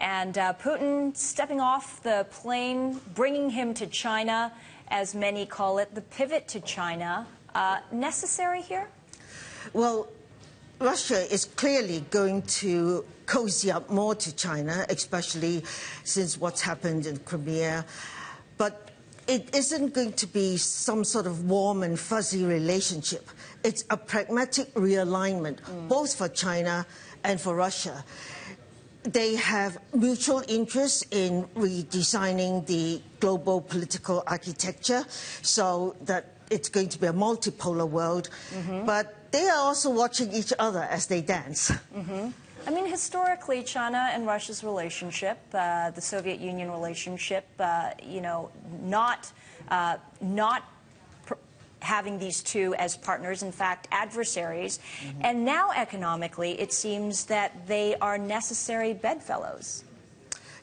And Putin stepping off the plane, bringing him to China, as many call it, the pivot to China, necessary here? Well, Russia is clearly going to cozy up more to China, especially since what's happened in Crimea. But it isn't going to be some sort of warm and fuzzy relationship. It's a pragmatic realignment, both for China and for Russia. They have mutual interest in redesigning the global political architecture so that it's going to be a multipolar world. But they are also watching each other as they dance. I mean, historically, China and Russia's relationship, the Soviet Union relationship, you know, not having these two as partners, in fact, adversaries. And now, economically, it seems that they are necessary bedfellows.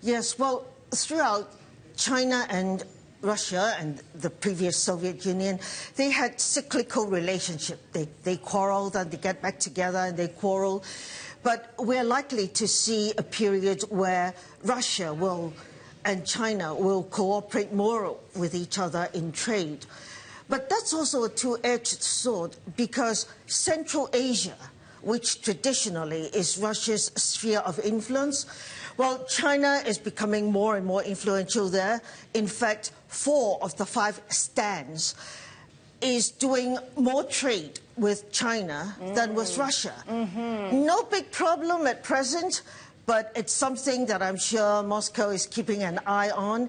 Yes, well, throughout China and Russia and the previous Soviet Union, they had cyclical relationship. They quarreled and they get back together and they quarrel. But we're likely to see a period where Russia and China will cooperate more with each other in trade. But that's also a two-edged sword because Central Asia, which traditionally is Russia's sphere of influence, well, China is becoming more and more influential there. In fact, 4 of the 5 stands is doing more trade with China than with Russia. No big problem at present, but it's something that I'm sure Moscow is keeping an eye on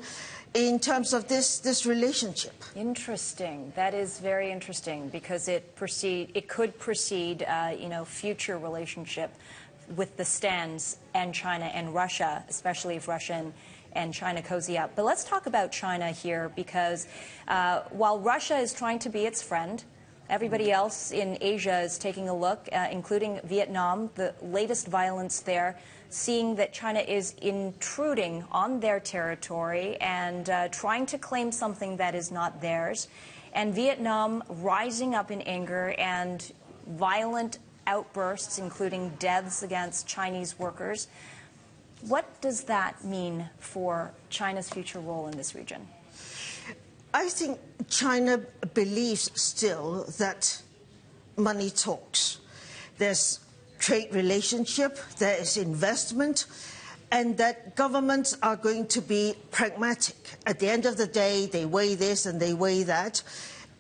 in terms of this relationship. Interesting. That is very interesting because it could precede, you know, future relationship with the stands and China and Russia, especially if Russia and China cozy up. But let's talk about China here because while Russia is trying to be its friend, everybody else in Asia is taking a look, including Vietnam, the latest violence there, seeing that China is intruding on their territory and trying to claim something that is not theirs, and Vietnam rising up in anger and violent outbursts, including deaths against Chinese workers. What does that mean for China's future role in this region? I think China believes still that money talks. There's trade relationship, there is investment, and that governments are going to be pragmatic. At the end of the day, they weigh this and they weigh that,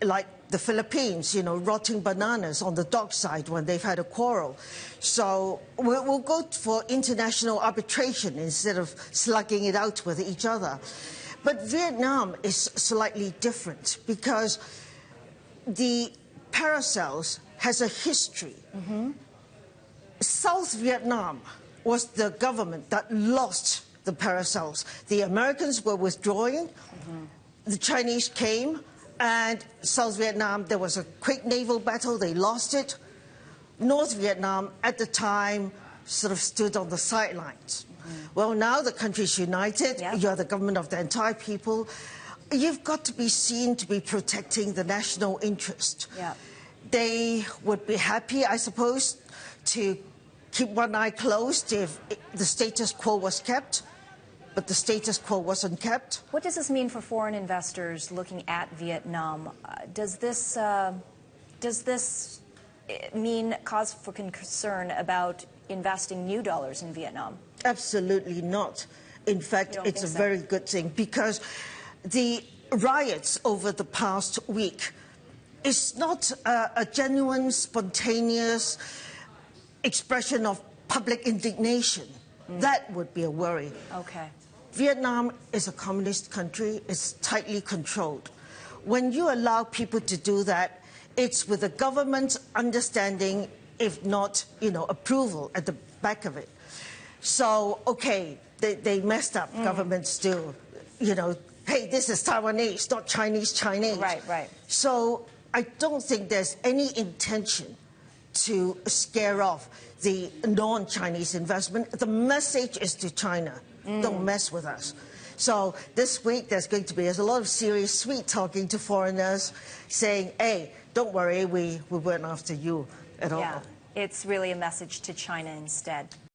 like the Philippines, you know, rotting bananas on the dockside when they've had a quarrel. So we'll go for international arbitration instead of slugging it out with each other. But Vietnam is slightly different because the Paracels has a history. South Vietnam was the government that lost the Paracels. The Americans were withdrawing, the Chinese came, and South Vietnam, there was a quick naval battle, they lost it. North Vietnam, at the time, sort of stood on the sidelines. Well, now the country's united, you're the government of the entire people. You've got to be seen to be protecting the national interest. They would be happy, I suppose, to keep one eye closed if the status quo was kept, but the status quo wasn't kept. What does this mean for foreign investors looking at Vietnam? Does this mean cause for concern about investing new dollars in Vietnam? Absolutely not. In fact, it's a very good thing because the riots over the past week is not a genuine, spontaneous expression of public indignation. That would be a worry. Vietnam is a communist country. It's tightly controlled. When you allow people to do that, it's with the government's understanding, if not, you know, approval at the back of it. So, okay, they messed up, governments do. You know, hey, this is Taiwanese, not Chinese. Right. So I don't think there's any intention to scare off the non-Chinese investment. The message is to China, don't mess with us. So this week there's going to be a lot of serious sweet talking to foreigners saying, hey, don't worry, we weren't after you at all. It's really a message to China instead.